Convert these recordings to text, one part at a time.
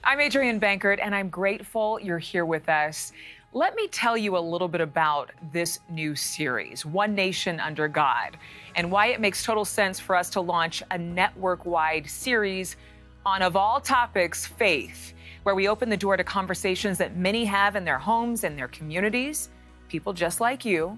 I'm Adrienne Bankert, and I'm grateful you're here with us. Let me tell you a little bit about this new series, One Nation Under God, and why it makes total sense for us to launch a network-wide series on, of all topics, faith, where we open the door to conversations that many have in their homes and their communities, people just like you.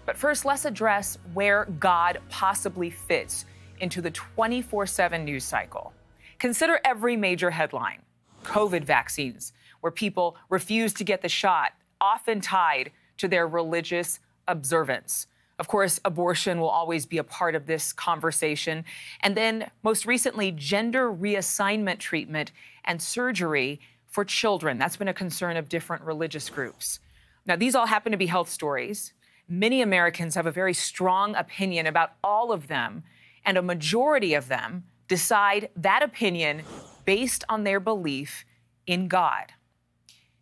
But first, let's address where God possibly fits into the 24/7 news cycle. Consider every major headline. COVID vaccines, where people refuse to get the shot, often tied to their religious observance. Of course, abortion will always be a part of this conversation. And then, most recently, gender reassignment treatment and surgery for children. That's been a concern of different religious groups. Now, these all happen to be health stories. Many Americans have a very strong opinion about all of them, and a majority of them decide that opinion based on their belief in God.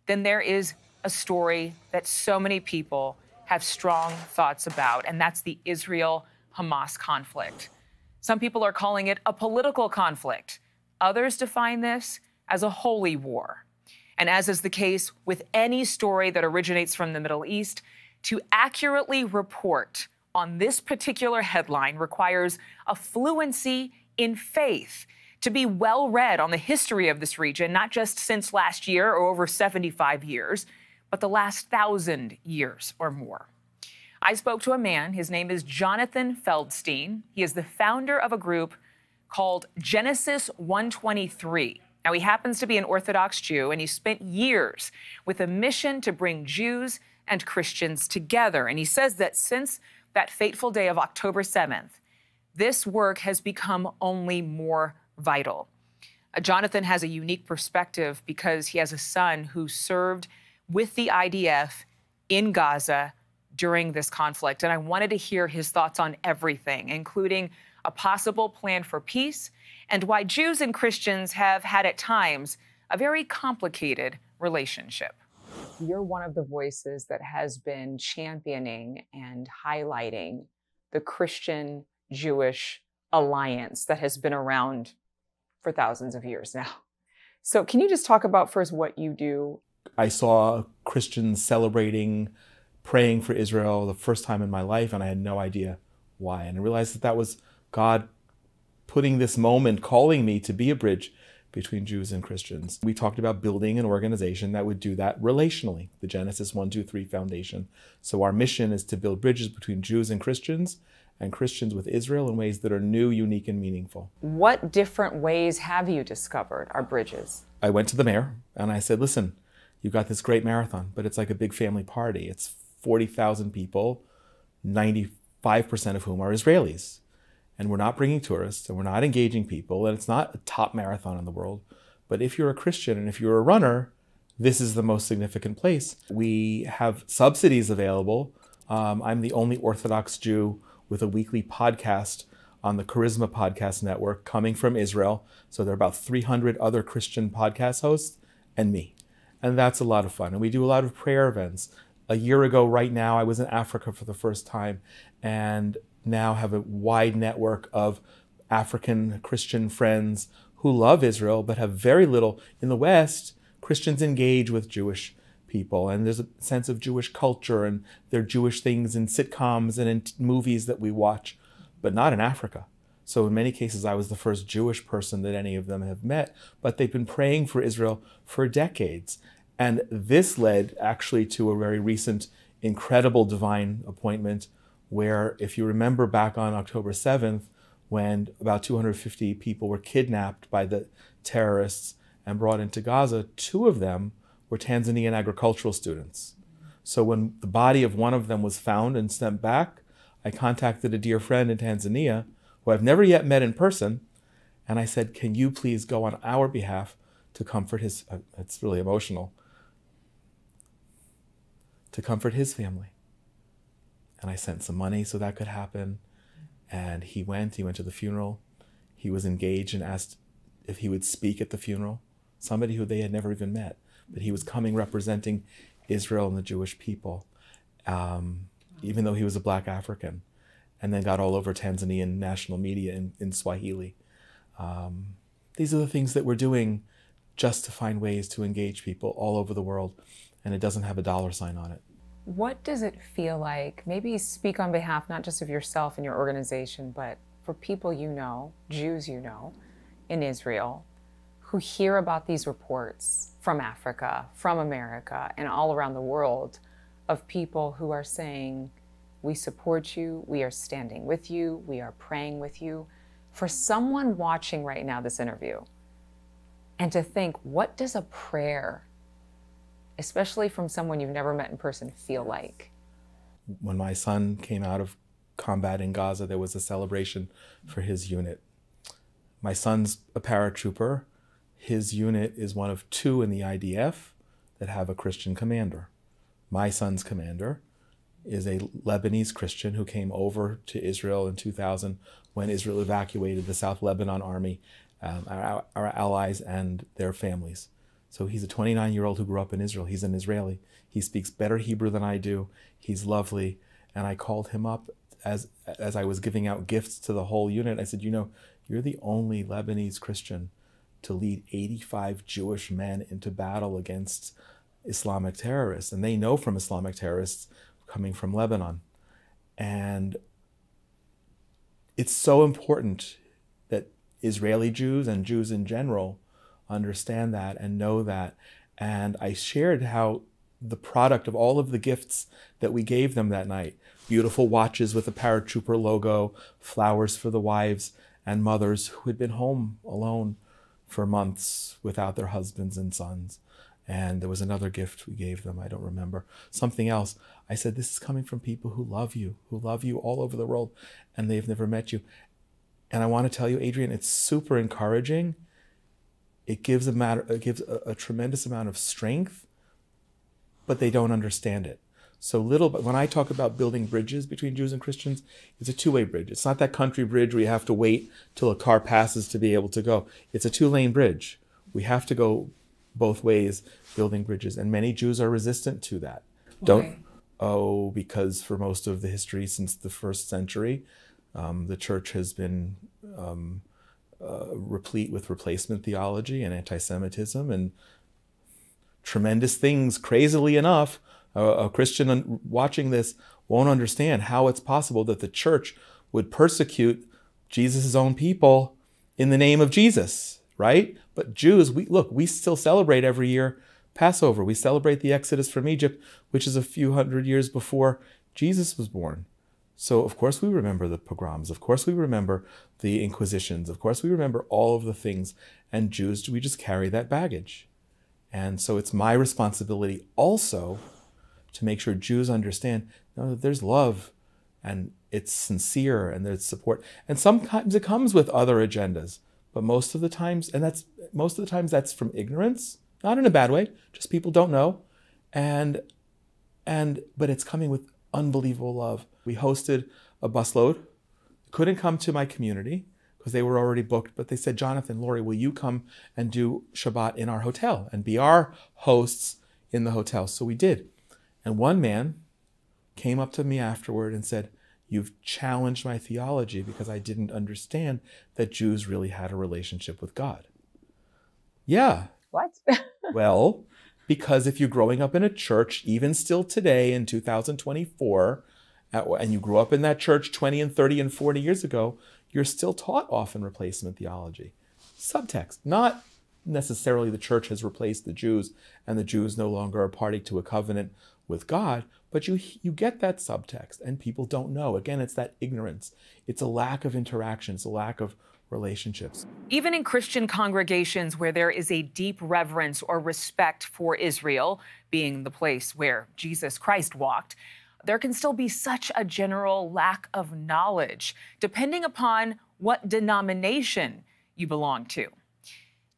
Then there is a story that so many people have strong thoughts about, and that's the Israel-Hamas conflict. Some people are calling it a political conflict. Others define this as a holy war. And as is the case with any story that originates from the Middle East, to accurately report on this particular headline requires a fluency in faith, to be well read on the history of this region, not just since last year or over 75 years, but the last 1,000 years or more. I spoke to a man. His name is Jonathan Feldstein. He is the founder of a group called Genesis 123. Now, he happens to be an Orthodox Jew, and he spent years with a mission to bring Jews and Christians together. And he says that since that fateful day of October 7th, this work has become only more vital. Jonathan has a unique perspective because he has a son who served with the IDF in Gaza during this conflict. And I wanted to hear his thoughts on everything, including a possible plan for peace and why Jews and Christians have had at times a very complicated relationship. You're one of the voices that has been championing and highlighting the Christian-Jewish alliance that has been around for thousands of years now. So can you just talk about first what you do? I saw Christians celebrating, praying for Israel the first time in my life, and I had no idea why. And I realized that that was God putting this moment, calling me to be a bridge between Jews and Christians. We talked about building an organization that would do that relationally, the Genesis 123 Foundation. So our mission is to build bridges between Jews and Christians with Israel in ways that are new, unique, and meaningful. What different ways have you discovered are bridges? I went to the mayor and I said, listen, you've got this great marathon, but it's like a big family party. It's 40,000 people, 95% of whom are Israelis. And we're not bringing tourists and we're not engaging people. And it's not a top marathon in the world. But if you're a Christian and if you're a runner, this is the most significant place. We have subsidies available. I'm the only Orthodox Jew with a weekly podcast on the Charisma Podcast Network coming from Israel. So there are about 300 other Christian podcast hosts and me. And that's a lot of fun. And we do a lot of prayer events. A year ago, right now, I was in Africa for the first time and now have a wide network of African Christian friends who love Israel but have very little. In the West, Christians engage with Jewish people, and there's a sense of Jewish culture, and there are Jewish things in sitcoms and in movies that we watch, but not in Africa. So in many cases, I was the first Jewish person that any of them have met, but they've been praying for Israel for decades. And this led actually to a very recent, incredible divine appointment where, if you remember back on October 7th, when about 250 people were kidnapped by the terrorists and brought into Gaza, 2 of them were Tanzanian agricultural students. So when the body of one of them was found and sent back, I contacted a dear friend in Tanzania, who I've never yet met in person, and I said, can you please go on our behalf to comfort his, it's really emotional, to comfort his family. And I sent some money so that could happen. And he went to the funeral. He was engaged and asked if he would speak at the funeral, somebody who they had never even met. But he was coming representing Israel and the Jewish people, even though he was a Black African, and then got all over Tanzanian national media in Swahili. These are the things that we're doing just to find ways to engage people all over the world, and it doesn't have a dollar sign on it. What does it feel like? Maybe speak on behalf not just of yourself and your organization, but for people you know, Jews you know, in Israel, who hear about these reports from Africa, from America, and all around the world of people who are saying, we support you, we are standing with you, we are praying with you. For someone watching right now this interview, and to think, what does a prayer, especially from someone you've never met in person, feel like? When my son came out of combat in Gaza, there was a celebration for his unit. My son's a paratrooper. His unit is one of 2 in the IDF that have a Christian commander. My son's commander is a Lebanese Christian who came over to Israel in 2000 when Israel evacuated the South Lebanon army, our allies and their families. So he's a 29-year-old who grew up in Israel. He's an Israeli. He speaks better Hebrew than I do. He's lovely. And I called him up as I was giving out gifts to the whole unit. I said, you know, you're the only Lebanese Christian to lead 85 Jewish men into battle against Islamic terrorists. And they know from Islamic terrorists coming from Lebanon. And it's so important that Israeli Jews and Jews in general understand that and know that. And I shared how the product of all of the gifts that we gave them that night, beautiful watches with a paratrooper logo, flowers for the wives and mothers who had been home alone for months without their husbands and sons. And there was another gift we gave them, I don't remember, something else. I said, this is coming from people who love you all over the world, and they've never met you. And I want to tell you, Adrienne, it's super encouraging. It gives a tremendous amount of strength, but they don't understand it. So but when I talk about building bridges between Jews and Christians, it's a two-way bridge. It's not that country bridge where you have to wait till a car passes to be able to go. It's a 2-lane bridge. We have to go both ways building bridges. And many Jews are resistant to that. Why? Because for most of the history since the 1st century, the church has been replete with replacement theology and antisemitism and tremendous things. Crazily enough, a Christian watching this won't understand how it's possible that the church would persecute Jesus' own people in the name of Jesus, right? But Jews, we still celebrate every year Passover. We celebrate the Exodus from Egypt, which is a few hundred years before Jesus was born. So of course we remember the pogroms. Of course we remember the inquisitions. Of course we remember all of the things. And Jews, we just carry that baggage. And so it's my responsibility also to make sure Jews understand, no, that there's love and it's sincere and there's support. And sometimes it comes with other agendas, but most of the times that's from ignorance, not in a bad way, just people don't know. But it's coming with unbelievable love. We hosted a busload, couldn't come to my community because they were already booked, but they said, Jonathan, Lori, will you come and do Shabbat in our hotel and be our hosts in the hotel? So we did. And one man came up to me afterward and said, you've challenged my theology because I didn't understand that Jews really had a relationship with God. Yeah. What? Well, because if you're growing up in a church, even still today in 2024, and you grew up in that church 20 and 30 and 40 years ago, you're still taught often replacement theology. Subtext, not necessarily the church has replaced the Jews and the Jews no longer are party to a covenant with God, but you get that subtext and people don't know. Again, it's that ignorance. It's a lack of interaction. It's a lack of relationships. Even in Christian congregations where there is a deep reverence or respect for Israel, being the place where Jesus Christ walked, there can still be such a general lack of knowledge, depending upon what denomination you belong to.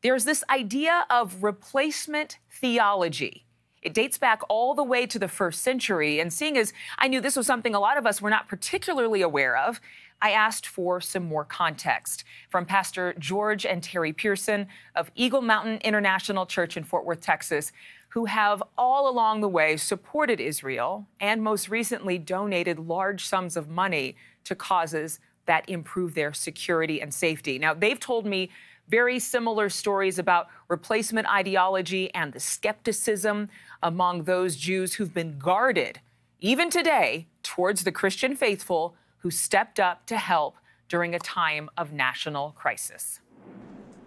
There's this idea of replacement theology. It dates back all the way to the 1st century, and seeing as I knew this was something a lot of us were not particularly aware of, I asked for some more context from Pastor George and Terri Pearson of Eagle Mountain International Church in Fort Worth, Texas, who have all along the way supported Israel and most recently donated large sums of money to causes that improve their security and safety. Now, they've told me Very similar stories about replacement ideology and the skepticism among those Jews who've been guarded, even today, towards the Christian faithful who stepped up to help during a time of national crisis.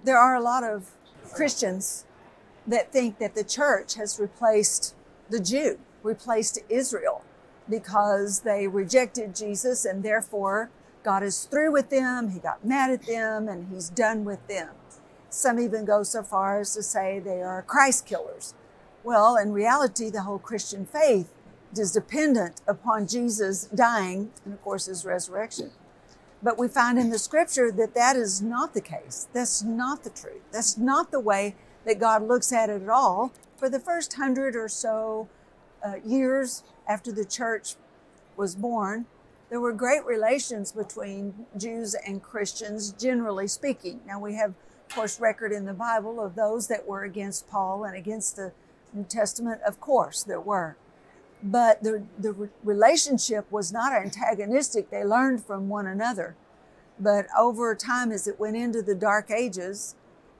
There are a lot of Christians that think that the church has replaced the Jew, replaced Israel, because they rejected Jesus and therefore God is through with them, he got mad at them, and he's done with them. Some even go so far as to say they are Christ killers. Well, in reality, the whole Christian faith is dependent upon Jesus dying and, of course, his resurrection. But we find in the scripture that that is not the case. That's not the truth. That's not the way that God looks at it at all. For the first 100 or so years after the church was born, there were great relations between Jews and Christians, generally speaking. Now, we have, of course, record in the Bible of those that were against Paul and against the New Testament. Of course, there were. But the relationship was not antagonistic. They learned from one another. But over time, as it went into the Dark Ages,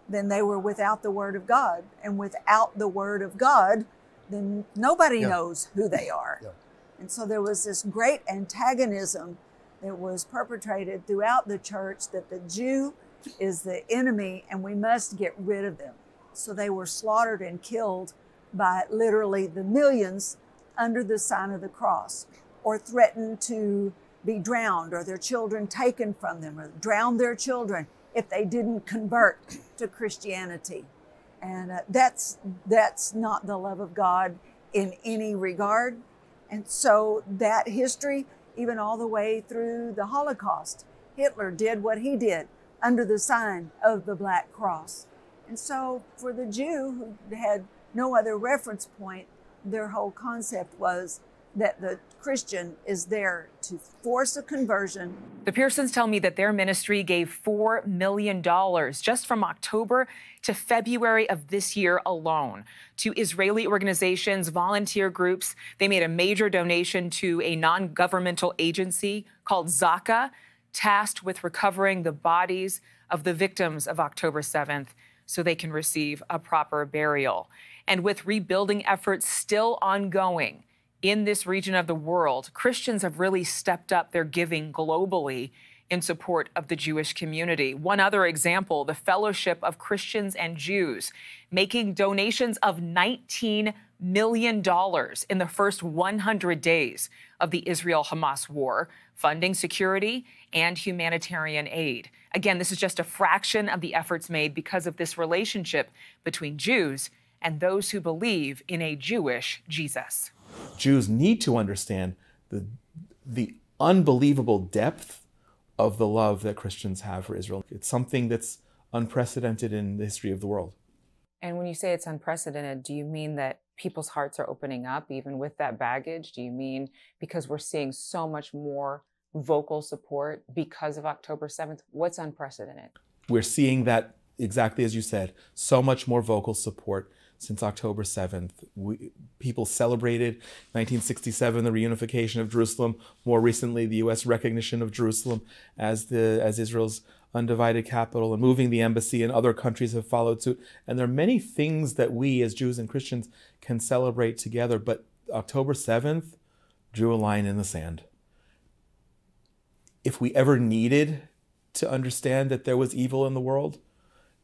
then they were without the Word of God. And without the Word of God, then nobody knows who they are. Yeah. And so there was this great antagonism that was perpetrated throughout the church, that the Jew is the enemy and we must get rid of them. So they were slaughtered and killed by literally the millions under the sign of the cross, or threatened to be drowned, or their children taken from them, or drown their children if they didn't convert to Christianity. And that's not the love of God in any regard. And so that history, even all the way through the Holocaust, Hitler did what he did under the sign of the Black Cross. And so for the Jew who had no other reference point, their whole concept was that the Christian is there to force a conversion. The Pearsons tell me that their ministry gave $4 million just from October to February of this year alone to Israeli organizations, volunteer groups. They made a major donation to a non-governmental agency called Zaka, tasked with recovering the bodies of the victims of October 7th so they can receive a proper burial. And with rebuilding efforts still ongoing in this region of the world, Christians have really stepped up their giving globally in support of the Jewish community. One other example, the Fellowship of Christians and Jews, making donations of $19 million in the first 100 days of the Israel Hamas war, funding security and humanitarian aid. Again, this is just a fraction of the efforts made because of this relationship between Jews and those who believe in a Jewish Jesus. Jews need to understand the unbelievable depth of the love that Christians have for Israel. It's something that's unprecedented in the history of the world. And when you say it's unprecedented, do you mean that people's hearts are opening up even with that baggage? Do you mean because we're seeing so much more vocal support because of October 7th? What's unprecedented? We're seeing that, exactly as you said, so much more vocal support since October 7th. People celebrated 1967, the reunification of Jerusalem. More recently, the U.S. recognition of Jerusalem as Israel's undivided capital, and moving the embassy, and other countries have followed suit. And there are many things that we as Jews and Christians can celebrate together, but October 7th drew a line in the sand. If we ever needed to understand that there was evil in the world,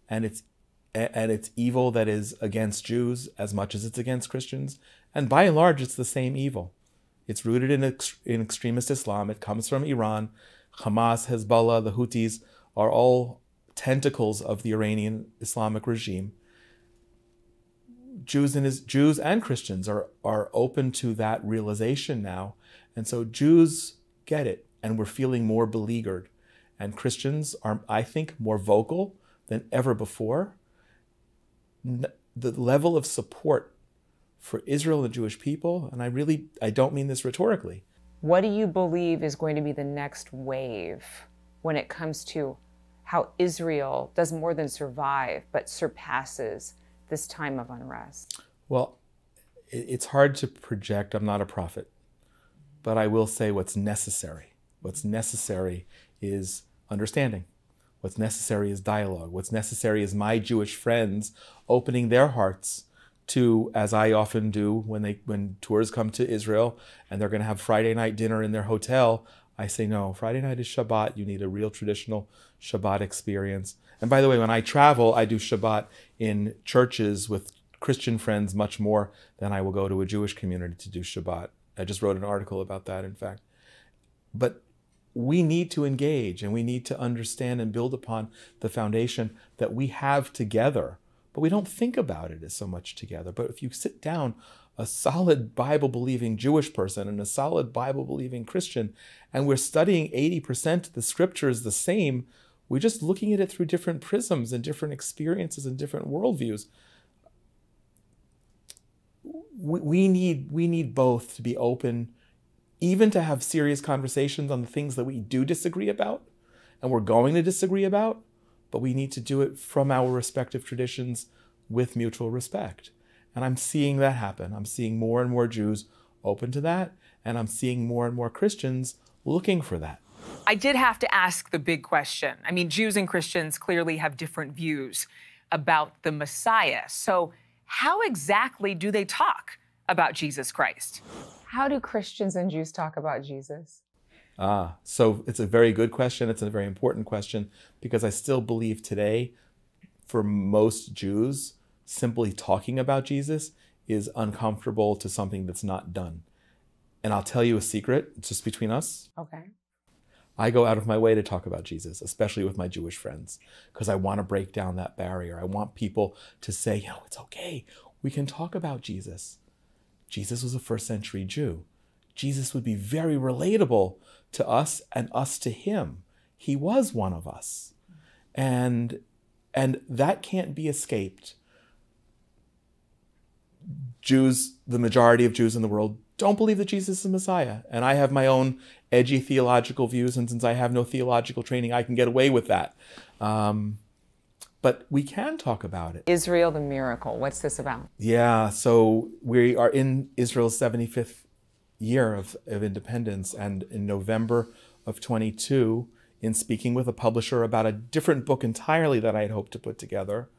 and it's evil that is against Jews as much as it's against Christians, and by and large, it's the same evil. It's rooted in extremist Islam. It comes from Iran. Hamas, Hezbollah, the Houthis are all tentacles of the Iranian Islamic regime. Jews and Christians are open to that realization now. And so Jews get it, and we're feeling more beleaguered. And Christians are, I think, more vocal than ever before. The level of support for Israel and the Jewish people, and I don't mean this rhetorically. What do you believe is going to be the next wave when it comes to how Israel does more than survive, but surpasses this time of unrest? Well, it's hard to project. I'm not a prophet, but I will say what's necessary. What's necessary is understanding. What's necessary is dialogue. What's necessary is my Jewish friends opening their hearts to, as I often do when tours come to Israel and they're going to have Friday night dinner in their hotel. I say, no, Friday night is Shabbat. You need a real traditional Shabbat experience. And by the way, when I travel, I do Shabbat in churches with Christian friends much more than I will go to a Jewish community to do Shabbat. I just wrote an article about that, in fact. But we need to engage and we need to understand and build upon the foundation that we have together. But we don't think about it as so much together. But if you sit down a solid Bible-believing Jewish person and a solid Bible-believing Christian, and we're studying 80% of the scriptures the same, we're just looking at it through different prisms and different experiences and different worldviews. We need both to be open, even to have serious conversations on the things that we do disagree about and we're going to disagree about, but we need to do it from our respective traditions with mutual respect. And I'm seeing that happen. I'm seeing more and more Jews open to that, and I'm seeing more and more Christians looking for that. I did have to ask the big question. I mean, Jews and Christians clearly have different views about the Messiah. So how exactly do they talk about Jesus Christ? How do Christians and Jews talk about Jesus? So it's a very good question. It's a very important question because I still believe today, for most Jews, simply talking about Jesus is uncomfortable to something that's not done. And I'll tell you a secret, just between us. Okay. I go out of my way to talk about Jesus, especially with my Jewish friends, because I want to break down that barrier. I want people to say, it's okay. We can talk about Jesus. Jesus was a first century Jew. Jesus would be very relatable to us and us to him. He was one of us. And that can't be escaped. Jews, the majority of Jews in the world, don't believe that Jesus is the Messiah. And I have my own edgy theological views, and since I have no theological training, I can get away with that. But we can talk about it. Israel, the miracle. What's this about? Yeah, so we are in Israel's 75th year of independence, and in November of 22, in speaking with a publisher about a different book entirely that I had hoped to put together,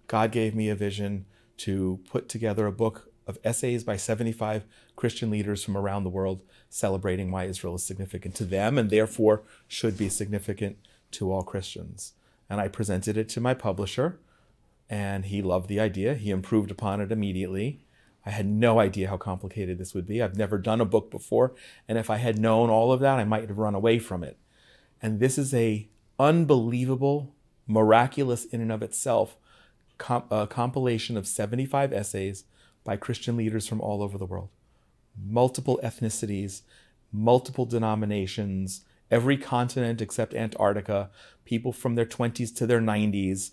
God gave me a vision to put together a book of essays by 75 Christian leaders from around the world celebrating why Israel is significant to them and therefore should be significant to all Christians. And I presented it to my publisher, and he loved the idea. He improved upon it immediately. I had no idea how complicated this would be. I've never done a book before, and if I had known all of that, I might have run away from it. And this is a unbelievable, miraculous in and of itself, compilation of 75 essays by Christian leaders from all over the world. Multiple ethnicities, multiple denominations, every continent except Antarctica, people from their 20s to their 90s.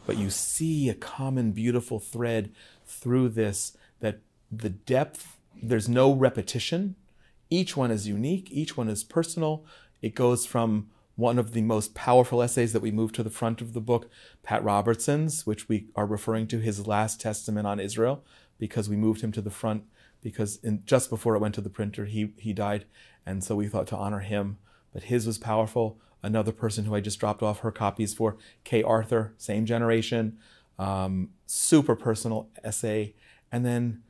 But you see a common, beautiful thread through this, that the depth, there's no repetition. Each one is unique. Each one is personal. It goes from one of the most powerful essays that we moved to the front of the book, Pat Robertson's, which we are referring to his last testament on Israel, because we moved him to the front because just before it went to the printer, he died. And so we thought to honor him. But his was powerful. Another person who I just dropped off her copies for, Kay Arthur, same generation, super personal essay. And then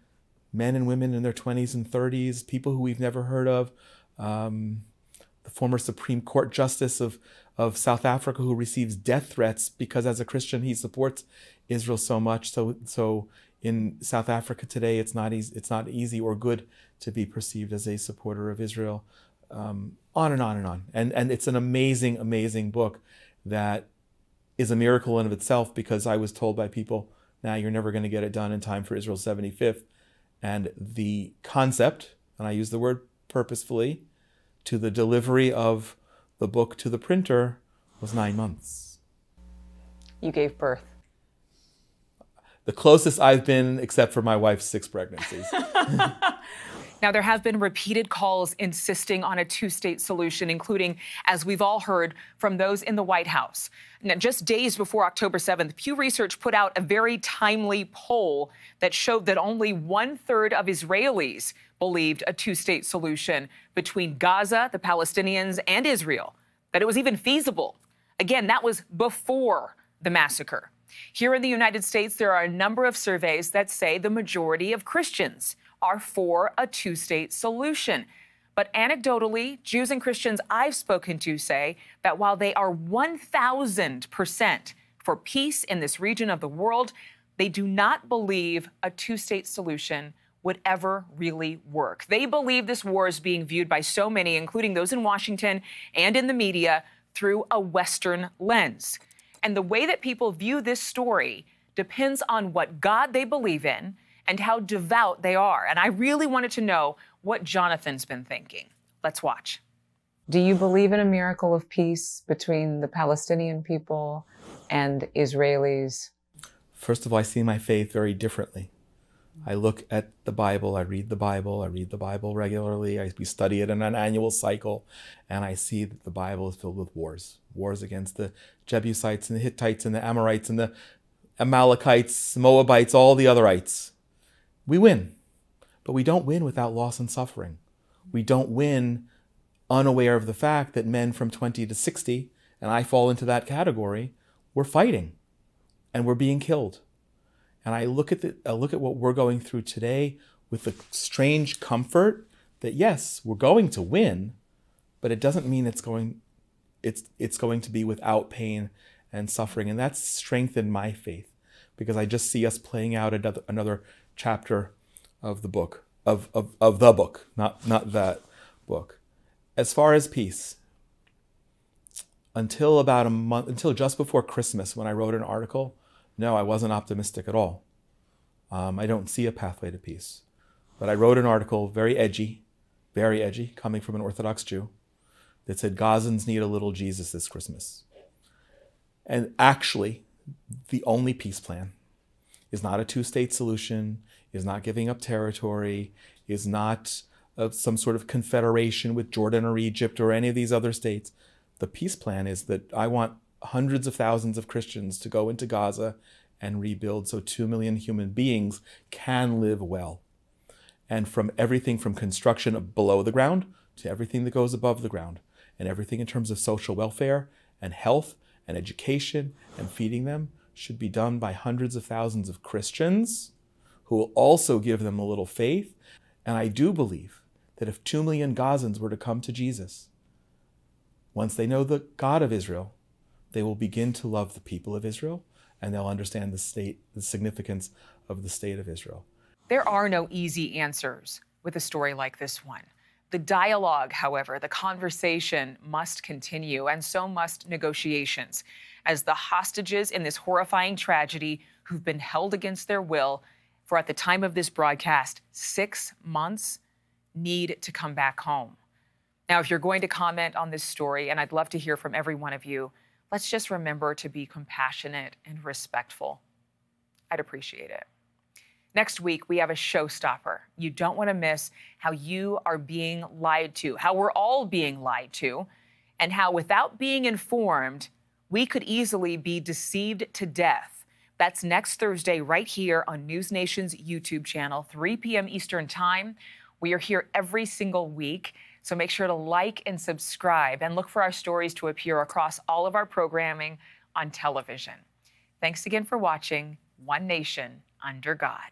men and women in their 20s and 30s, people who we've never heard of, the former Supreme Court Justice of South Africa who receives death threats because as a Christian he supports Israel so much. So in South Africa today, it's not easy or good to be perceived as a supporter of Israel. On and on and on. And it's an amazing, amazing book that is a miracle in of itself, because I was told by people, you're never going to get it done in time for Israel's 75th. And the concept, and I use the word purposefully, to the delivery of the book to the printer was 9 months. You gave birth. The closest I've been, except for my wife's 6 pregnancies. Now, there have been repeated calls insisting on a two-state solution, including, as we've all heard, from those in the White House. Now, just days before October 7th, Pew Research put out a very timely poll that showed that only 1/3 of Israelis believed a two-state solution between Gaza, the Palestinians, and Israel, that it was even feasible. Again, that was before the massacre. Here in the United States, there are a number of surveys that say the majority of Christians are for a two-state solution. But anecdotally, Jews and Christians I've spoken to say that while they are 1,000% for peace in this region of the world, they do not believe a two-state solution would ever really work. They believe this war is being viewed by so many, including those in Washington and in the media, through a Western lens. And the way that people view this story depends on what God they believe in and how devout they are. And I really wanted to know what Jonathan's been thinking. Let's watch. Do you believe in a miracle of peace between the Palestinian people and Israelis? First of all, I see my faith very differently. I look at the Bible, I read the Bible regularly, we study it in an annual cycle, and I see that the Bible is filled with wars. Wars against the Jebusites and the Hittites and the Amorites and the Amalekites, Moabites, all the otherites. We win, but we don't win without loss and suffering. We don't win unaware of the fact that men from 20 to 60, and I fall into that category, we're fighting and we're being killed. And I look at what we're going through today with the strange comfort that yes, we're going to win, but it doesn't mean it's going to be without pain and suffering. And that's strengthened my faith because I just see us playing out another chapter of the book, of the book, not that book. As far as peace, until about a month, until just before Christmas, when I wrote an article, no, I wasn't optimistic at all. I don't see a pathway to peace. But I wrote an article, very edgy, coming from an Orthodox Jew, that said Gazans need a little Jesus this Christmas. And actually, the only peace plan is not a two-state solution, is not giving up territory, is not some sort of confederation with Jordan or Egypt or any of these other states. The peace plan is that I want hundreds of thousands of Christians to go into Gaza and rebuild so 2 million human beings can live well. And from everything from construction below the ground to everything that goes above the ground, and everything in terms of social welfare and health and education and feeding them should be done by hundreds of thousands of Christians who will also give them a little faith. And I do believe that if 2 million Gazans were to come to Jesus, once they know the God of Israel, they will begin to love the people of Israel, and they'll understand the significance of the state of Israel. There are no easy answers with a story like this one. The dialogue, however, the conversation must continue, and so must negotiations, as the hostages in this horrifying tragedy who've been held against their will for, at the time of this broadcast, 6 months, need to come back home. Now, if you're going to comment on this story, and I'd love to hear from every one of you, let's just remember to be compassionate and respectful. I'd appreciate it. Next week, we have a showstopper. You don't want to miss how you are being lied to, how we're all being lied to, and how without being informed, we could easily be deceived to death. That's next Thursday right here on NewsNation's YouTube channel, 3 p.m. Eastern Time. We are here every single week, so make sure to like and subscribe and look for our stories to appear across all of our programming on television. Thanks again for watching One Nation Under God.